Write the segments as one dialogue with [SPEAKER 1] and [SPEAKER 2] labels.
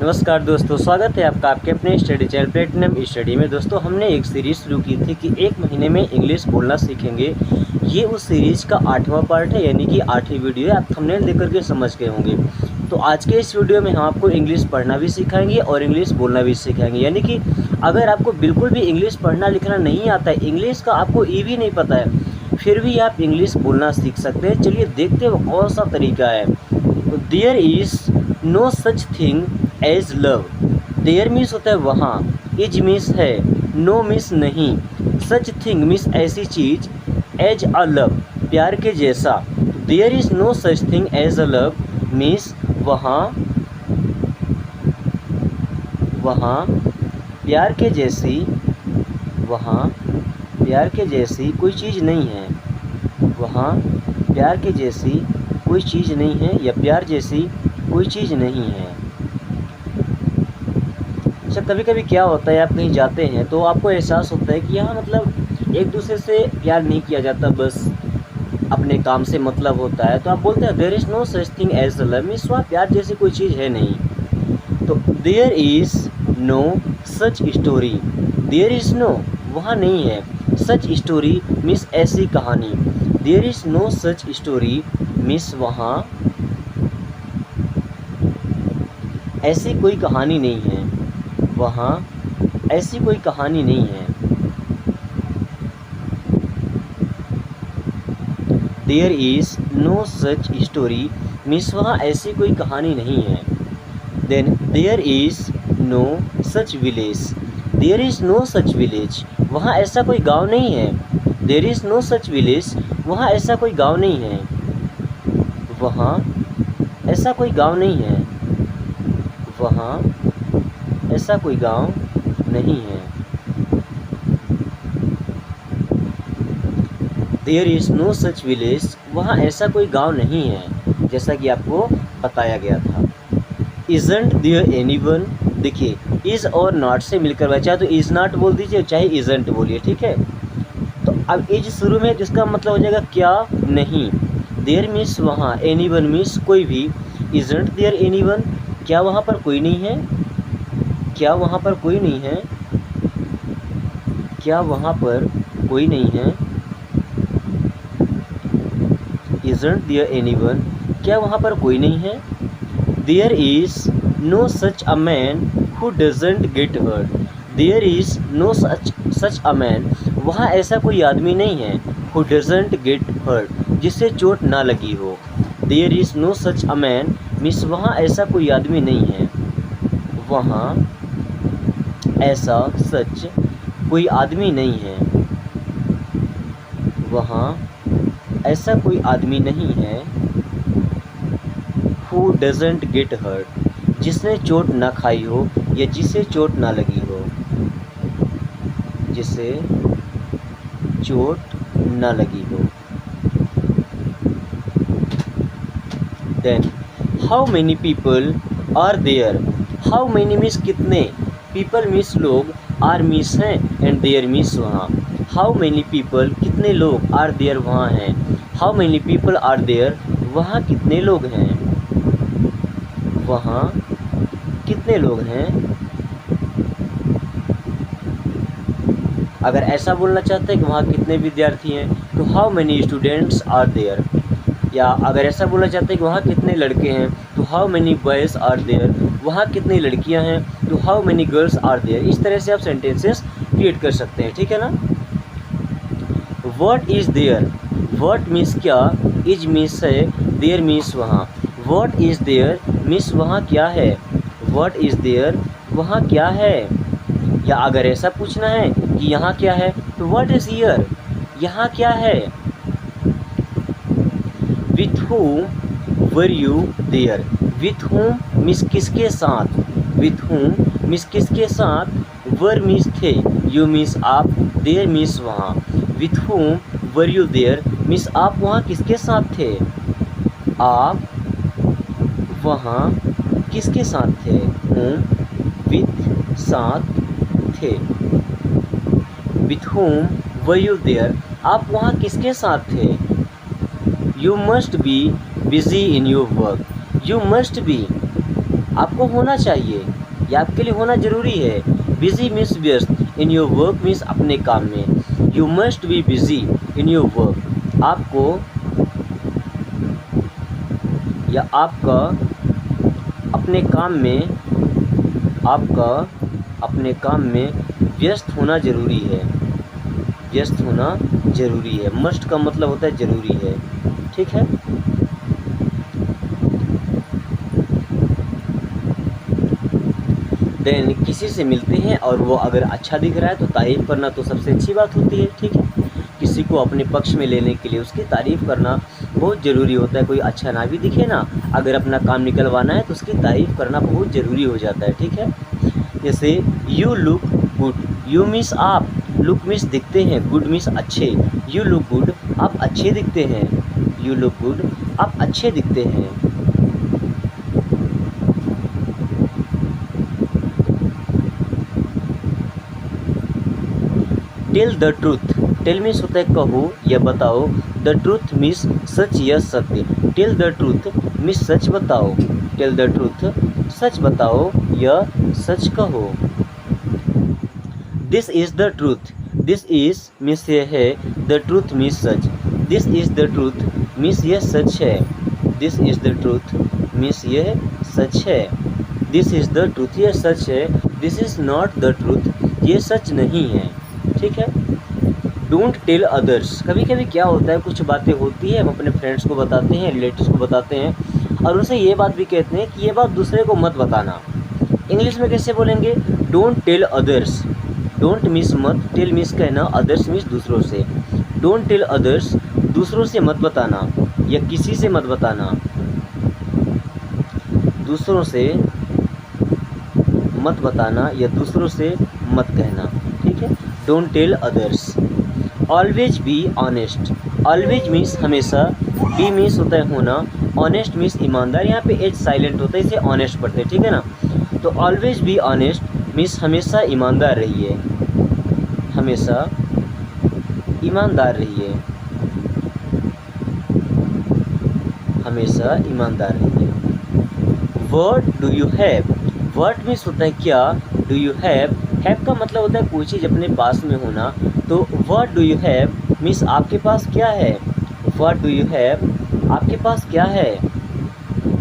[SPEAKER 1] नमस्कार दोस्तों, स्वागत है आपका आपके अपने स्टडी चैनल प्लेटिनम स्टडी में। दोस्तों, हमने एक सीरीज़ शुरू की थी कि 1 महीने में इंग्लिश बोलना सीखेंगे। ये उस सीरीज़ का 8वां पार्ट है, यानी कि 8वीं वीडियो है। आप थंबनेल देख करके समझ गए होंगे। तो आज के इस वीडियो में हम आपको इंग्लिश पढ़ना भी सिखाएंगे और इंग्लिश बोलना भी सिखाएंगे। यानी कि अगर आपको बिल्कुल भी इंग्लिश पढ़ना लिखना नहीं आता है, इंग्लिश का आपको ई भी नहीं पता है, फिर भी आप इंग्लिश बोलना सीख सकते हैं। चलिए देखते हैं वो कौन सा तरीका है। There is no such thing as love. There means होता है वहाँ, इज मीन्स है, नो मीन्स नहीं, सच थिंग मीन्स ऐसी चीज़, एज अ लव प्यार के जैसा। There is no such thing as a love means वहाँ प्यार के जैसी, वहाँ प्यार के जैसी कोई चीज़ नहीं है। वहाँ प्यार के जैसी कोई चीज़ नहीं है, या प्यार जैसी कोई चीज़ नहीं है। अच्छा, कभी कभी क्या होता है, आप कहीं जाते हैं तो आपको एहसास होता है कि यहाँ मतलब एक दूसरे से प्यार नहीं किया जाता, बस अपने काम से मतलब होता है। तो आप बोलते हैं there is no such thing as love means वहाँ प्यार जैसी कोई चीज़ है नहीं। तो there is no such story, there is no वहाँ नहीं है, सच स्टोरी मीन्स ऐसी कहानी। There is no such story means वहाँ ऐसी कोई कहानी नहीं है। वहाँ ऐसी कोई कहानी नहीं है। There is no such story means वहाँ ऐसी कोई कहानी नहीं है। Then there is no such village, there is no such village वहाँ ऐसा कोई गांव नहीं है। There is no such village वहाँ ऐसा कोई गांव नहीं है। वहाँ ऐसा कोई गांव नहीं है। वहाँ ऐसा कोई गांव नहीं है। There is no such village वहाँ ऐसा कोई गांव नहीं है, जैसा कि आपको बताया गया था। इज़न्ट देयर एनीवन, देखिए इज़ और नॉट से मिलकर बचा, चाहे तो इज़ नॉट बोल दीजिए चाहे इज़न्ट बोलिए, ठीक है। तो अब इज शुरू में जिसका मतलब हो जाएगा क्या, नहीं। देयर मीन्स वहाँ, एनीवन मीन्स कोई भी। इज़न्ट देयर एनीवन क्या वहाँ पर कोई नहीं है, क्या वहाँ पर कोई नहीं है, क्या वहाँ पर कोई नहीं है। इज़न्ट देयर एनीवन क्या वहाँ पर कोई नहीं है। There is no such a man who doesn't get hurt, there is no such a man वहाँ ऐसा कोई आदमी नहीं है, हु डजंट गेट हर्ट जिससे चोट ना लगी हो। There is no such a man means वहाँ ऐसा कोई आदमी नहीं है। वहाँ ऐसा सच कोई आदमी नहीं है। वहाँ ऐसा कोई आदमी नहीं है। हु डजंट गेट हर्ट जिसने चोट ना खाई हो या जिसे चोट ना लगी हो, जिसे चोट ना लगी हो। Then how many people are there, how many means कितने, पीपल मीन्स लोग, आर मीन्स हैं, एंड देयर मीन्स वहाँ। हाउ मैनी पीपल कितने लोग, आर देयर वहाँ हैं। How many people are there वहाँ कितने लोग हैं। वहाँ कितने लोग हैं। अगर ऐसा बोलना चाहते हैं कि वहाँ कितने विद्यार्थी हैं, तो how many students are there. या अगर ऐसा बोलना चाहते हैं कि वहाँ कितने लड़के हैं, तो how many boys are there वहाँ कितनी लड़कियाँ हैं, तो how many girls are there. इस तरह से आप सेंटेंसेस क्रिएट कर सकते हैं, ठीक है ना। What is there, what means क्या, इज मीन्स है, देयर मीन्स वहाँ। व्हाट इज़ देयर मीन्स वहाँ क्या है। व्हाट इज़ देयर वहाँ क्या है। या अगर ऐसा पूछना है कि यहाँ क्या है, तो व्हाट इज़ हियर यहाँ क्या है। With whom were you there, with whom means किसके साथ, with whom मीन्स किसके साथ, were मीन्स थे, you मीन्स आप, there मीन्स वहाँ। with whom were you there means आप वहाँ किसके साथ थे। आप वहाँ किसके साथ थे। whom with साथ थे। with whom were you there आप वहाँ किसके साथ थे। You must be busy in your work, you must be आपको होना चाहिए, ये आपके लिए होना ज़रूरी है। बिजी मीन्स व्यस्त, इन योर वर्क मीन्स अपने काम में। You must be busy in your work, आपको या आपका अपने काम में, आपका अपने काम में व्यस्त होना ज़रूरी है, व्यस्त होना ज़रूरी है। मस्ट का मतलब होता है ज़रूरी है, ठीक है। देन किसी से मिलते हैं और वो अगर अच्छा दिख रहा है तो तारीफ़ करना तो सबसे अच्छी बात होती है, ठीक है। किसी को अपने पक्ष में लेने के लिए उसकी तारीफ़ करना बहुत ज़रूरी होता है। कोई अच्छा ना भी दिखे ना, अगर अपना काम निकलवाना है तो उसकी तारीफ़ करना बहुत ज़रूरी हो जाता है, ठीक है। जैसे you look good, you means आप, लुक मीन्स दिखते हैं, गुड मीन्स अच्छे। यू लुक गुड, आप अच्छे दिखते हैं। यू लुक गुड, आप अच्छे दिखते हैं। Tell the truth, tell means होता है कहो या बताओ, द ट्रूथ मीन्स सच या सत्य। टेल द ट्रूथ मीन्स सच बताओ, टेल द ट्रूथ सच बताओ या सच कहो। This is the truth, this is means यह है, the truth means such. This is the truth means यह सच है, this is the truth means यह सच है। दिस इज़ द ट्रूथ, यह सच है। This is not the truth, ये सच नहीं है, ठीक है। डोंट टेल अदर्स, कभी कभी क्या होता है, कुछ बातें होती है हम अपने फ्रेंड्स को बताते हैं, रिलेटिव्स को बताते हैं और उनसे ये बात भी कहते हैं कि ये बात दूसरे को मत बताना। इंग्लिश में कैसे बोलेंगे? Don't tell others. Don't means मत, टेल मीन्स कहना, अदर्स मीन्स दूसरों से। डोंट टेल अदर्स, दूसरों से मत बताना या किसी से मत बताना, दूसरों से मत बताना या दूसरों से मत कहना, ठीक है। Don't tell others. Always be honest, always means हमेशा, बी मीन्स होता है होना, ऑनेस्ट मीन्स ईमानदार। यहाँ पे एच साइलेंट होता है, इसे ऑनेस्ट पढ़ते हैं, ठीक है ना। तो ऑलवेज बी ऑनेस्ट मीन्स हमेशा ईमानदार रहिए, हमेशा ईमानदार रहिए, हमेशा ईमानदार रहिए। What do you have, what means होता है क्या, डू यू हैव का मतलब होता है कोई चीज़ अपने पास में होना। तो what do you have means आपके पास क्या है, व्हाट डू यू हैव आपके पास क्या है,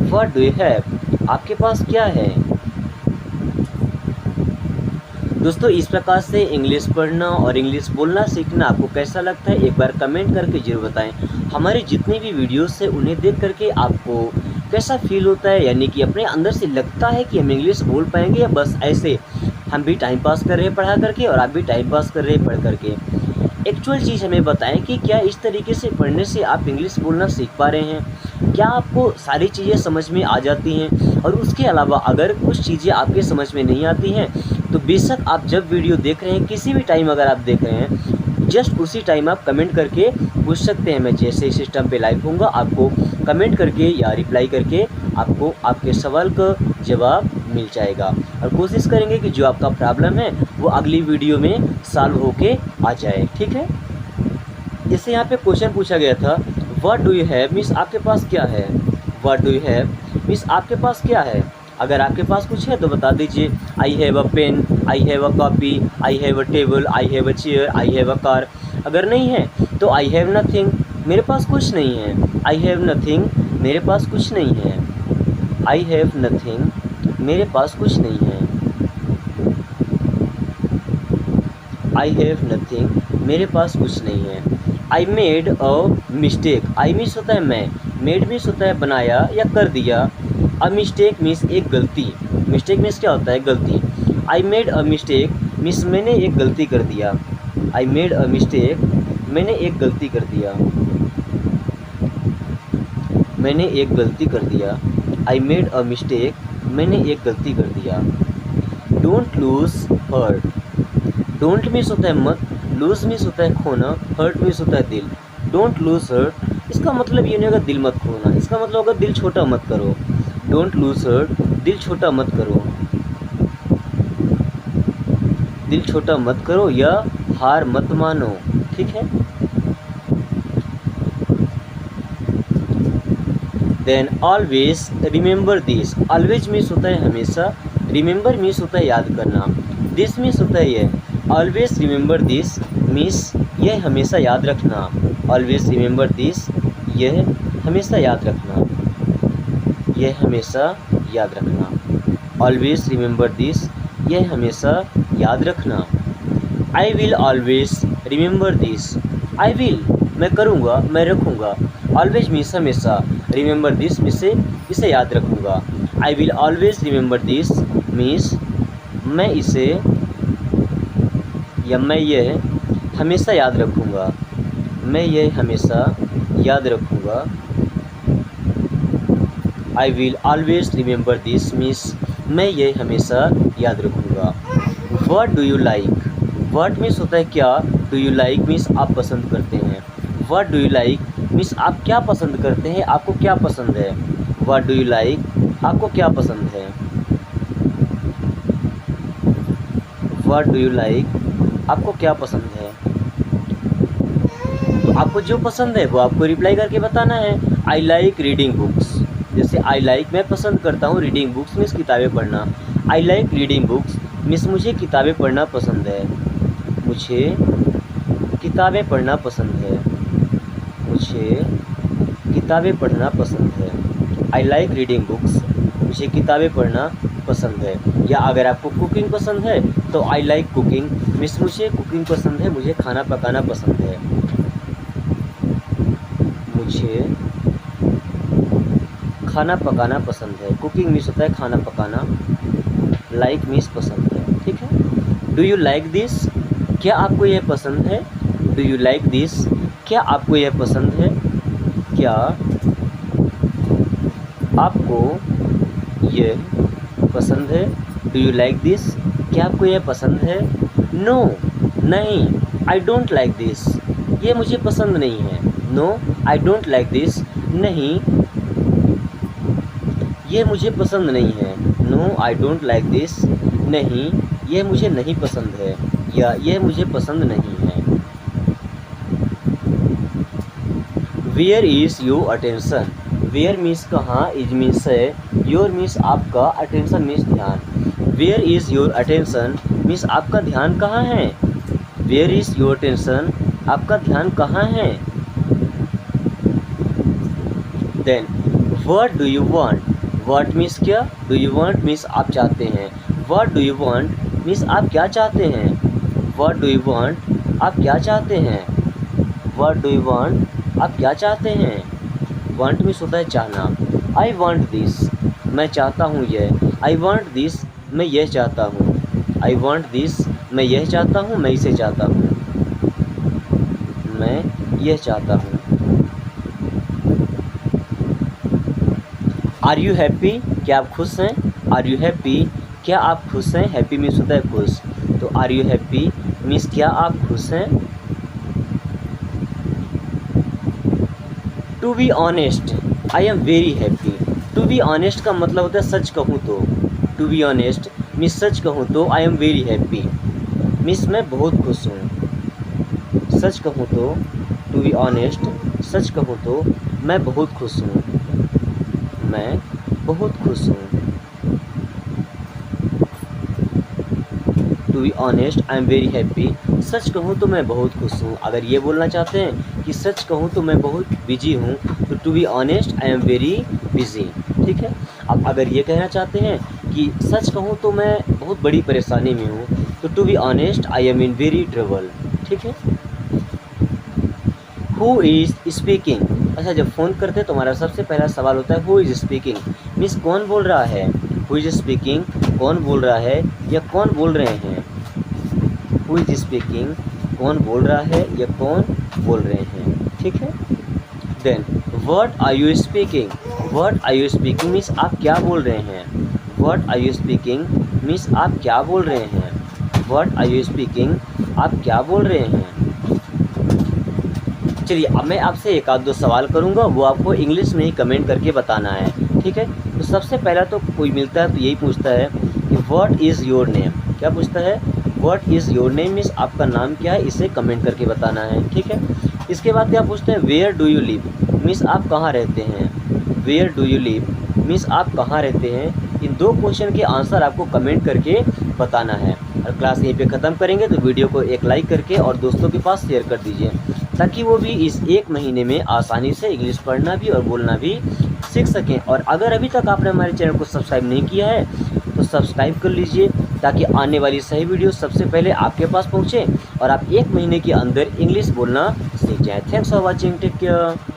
[SPEAKER 1] व्हाट डू यू हैव आपके पास क्या है। दोस्तों इस प्रकार से इंग्लिश पढ़ना और इंग्लिश बोलना सीखना आपको कैसा लगता है, एक बार कमेंट करके जरूर बताएं। हमारे जितने भी वीडियोस है उन्हें देख करके आपको कैसा फील होता है, यानी कि अपने अंदर से लगता है कि हम इंग्लिश बोल पाएंगे या बस ऐसे हम भी टाइम पास कर रहे हैं पढ़ा करके और आप भी टाइम पास कर रहे हैं पढ़ करके। एक्चुअल चीज़ हमें बताएं कि क्या इस तरीके से पढ़ने से आप इंग्लिश बोलना सीख पा रहे हैं, क्या आपको सारी चीज़ें समझ में आ जाती हैं। और उसके अलावा अगर कुछ चीज़ें आपके समझ में नहीं आती हैं तो बेशक आप जब वीडियो देख रहे हैं, किसी भी टाइम अगर आप देख रहे हैं, जस्ट उसी टाइम आप कमेंट करके पूछ सकते हैं। मैं जैसे सिस्टम पे लाइव होऊंगा आपको कमेंट करके या रिप्लाई करके आपको आपके सवाल का जवाब मिल जाएगा और कोशिश करेंगे कि जो आपका प्रॉब्लम है वो अगली वीडियो में सॉल्व होके आ जाए, ठीक है। जैसे यहाँ पे क्वेश्चन पूछा गया था, what do you have means आपके पास क्या है, what do you have means आपके पास क्या है। अगर आपके पास कुछ है तो बता दीजिए, I have a pen, I have a copy, I have a table, I have a chair, I have a car. अगर नहीं है तो आई हैव नथिंग, मेरे पास कुछ नहीं है, आई हैव नथिंग, मेरे पास कुछ नहीं है, आई हैव नथिंग, मेरे पास कुछ नहीं है, आई हैव नथिंग, मेरे पास कुछ नहीं है। I made a mistake, I means होता है मैं, मेड मीन्स होता है बनाया या कर दिया, अ मिस्टेक मीन्स एक गलती, मिस्टेक मीन्स क्या होता है गलती। I made a mistake means मैंने एक गलती कर दिया, आई मेड अ मिस्टेक, मैंने एक गलती कर दिया, मैंने एक गलती कर दिया, आई मेड अ मिस्टेक, मैंने एक गलती कर दिया। Don't lose hurt, don't means होता है मत, लूज मीन्स होता है खोना, हर्ट मीन्स होता है दिल। डोंट लूज हर्ट इसका मतलब ये नहीं होगा दिल मत खोना, इसका मतलब होगा दिल छोटा मत करो। डोंट लूज हर्ट, दिल छोटा मत करो, दिल छोटा मत करो या हार मत मानो, ठीक है। Then always remember this, always means होता है हमेशा, रिमेंबर मीन्स होता है याद करना, दिस मीन्स होता है ये, ऑलवेज रिमेंबर दिस मीन्स यह हमेशा याद रखना, ऑलवेज रिमेंबर दिस यह हमेशा याद रखना, यह हमेशा याद रखना, ऑलवेज रिमेंबर दिस यह हमेशा याद रखना। I will always remember this, I will मैं करूँगा, मैं रखूँगा, ऑलवेज मीन्स हमेशा, रिमेंबर दिस इसे याद रखूँगा। I will always remember this means मैं इसे या मैं यह हमेशा याद रखूँगा, मैं यह हमेशा याद रखूँगा। I will always remember this means मैं यह हमेशा याद रखूँगा। What do you like, what means होता है क्या, डू यू लाइक मीन्स आप पसंद करते हैं, what do you like means आप क्या पसंद करते हैं, आपको क्या पसंद है, व्हाट डू यू लाइक आपको क्या पसंद है, व्हाट डू यू लाइक आपको क्या पसंद है। तो आपको जो पसंद है वो आपको रिप्लाई करके बताना है। आई लाइक रीडिंग बुक्स, जैसे आई लाइक मैं पसंद करता हूँ, रीडिंग बुक्स मीन्स किताबें पढ़ना, I like reading books means मुझे किताबें पढ़ना पसंद है, मुझे किताबें पढ़ना पसंद है, मुझे किताबें पढ़ना पसंद है। आई लाइक रीडिंग बुक्स मुझे किताबें पढ़ना पसंद है। या अगर आपको कुकिंग पसंद है तो आई लाइक कुकिंग मीन्स मुझे कुकिंग पसंद है, मुझे खाना पकाना पसंद है, मुझे खाना पकाना पसंद है। कुकिंग मीन्स होता है खाना पकाना, लाइक मीन्स पसंद है, ठीक है। डू यू लाइक दिस, क्या आपको यह पसंद है, डू यू लाइक दिस क्या आपको यह पसंद है, क्या आपको यह पसंद है, डू यू लाइक दिस क्या आपको यह पसंद है। नो नहीं, आई डोंट लाइक दिस ये मुझे पसंद नहीं है, no I don't like this नहीं ये मुझे पसंद नहीं है, no I don't like this नहीं यह मुझे नहीं पसंद है, या यह मुझे पसंद नहीं है। Where is your attention, where means कहाँ, इज मीन्स है, योर मीन्स आपका, अटेंशन मीन्स ध्यान। Where is your attention means आपका ध्यान कहाँ है, वेयर इज़ योर अटेंशन आपका ध्यान कहाँ है। Then what do you want, what means क्या, डू यू वांट मीन्स आप चाहते हैं, what do you want means आप क्या चाहते हैं, व्हाट डू यू वांट आप क्या चाहते हैं, व्हाट डू यू वांट आप क्या चाहते हैं। वांट मीन्स होता है चाहना। आई वांट दिस मैं चाहता हूँ यह, आई वांट दिस मैं यह चाहता हूँ, आई वांट दिस मैं यह चाहता हूँ, मैं इसे चाहता हूँ, मैं यह चाहता हूँ। आर यू हैप्पी क्या आप खुश हैं, आर यू हैप्पी क्या आप खुश हैं, हैप्पी मीन्स होता है खुश, तो आर यू हैप्पी मीन्स क्या आप खुश हैं। To be honest I am very happy, to be honest का मतलब होता है सच कहूँ तो, टू बी ऑनेस्ट मीन्स सच कहूँ तो, I am very happy means मैं बहुत खुश हूँ, सच कहूँ तो, टू बी ऑनेस्ट सच कहूँ तो मैं बहुत खुश हूँ, मैं बहुत खुश हूँ। To be honest I am very happy, सच कहूँ तो मैं बहुत खुश हूँ। अगर ये बोलना चाहते हैं कि सच कहूँ तो मैं बहुत बिजी हूँ, तो to be honest I am very busy, ठीक है। अब अगर ये कहना चाहते हैं कि सच कहूँ तो मैं बहुत बड़ी परेशानी में हूँ, तो to be honest I am in very trouble, ठीक है। हु इज़ स्पीकिंग, अच्छा जब फ़ोन करते हैं तो हमारा सबसे पहला सवाल होता है हु इज़ स्पीकिंग मीन्स कौन बोल रहा है, हु इज़ स्पीकिंग कौन बोल रहा है या कौन बोल रहे हैं, हु इज़ स्पीकिंग कौन बोल रहा है या कौन बोल रहे हैं, ठीक है। Then what are you speaking, what are you speaking means आप क्या बोल रहे हैं, what are you speaking means आप क्या बोल रहे हैं, व्हाट आर यू स्पीकिंग आप क्या बोल रहे हैं। चलिए अब मैं आपसे एक आध दो सवाल करूंगा, वो आपको इंग्लिश में ही कमेंट करके बताना है, ठीक है। तो सबसे पहला तो कोई मिलता है तो यही पूछता है कि व्हाट इज़ योर नेम, क्या पूछता है, what is your name means आपका नाम क्या है, इसे कमेंट करके बताना है, ठीक है। इसके बाद क्या पूछते हैं where do you live means आप कहाँ रहते हैं, where do you live means आप कहाँ रहते हैं। इन 2 क्वेश्चन के आंसर आपको कमेंट करके बताना है। और क्लास यहीं पे ख़त्म करेंगे, तो वीडियो को एक लाइक करके और दोस्तों के पास शेयर कर दीजिए, ताकि वो भी इस 1 महीने में आसानी से इंग्लिश पढ़ना भी और बोलना भी सीख सकें। और अगर अभी तक आपने हमारे चैनल को सब्सक्राइब नहीं किया है तो सब्सक्राइब कर लीजिए, ताकि आने वाली सही वीडियो सबसे पहले आपके पास पहुँचे और आप 1 महीने के अंदर इंग्लिश बोलना सीख जाएँ। Thanks for watching, take care.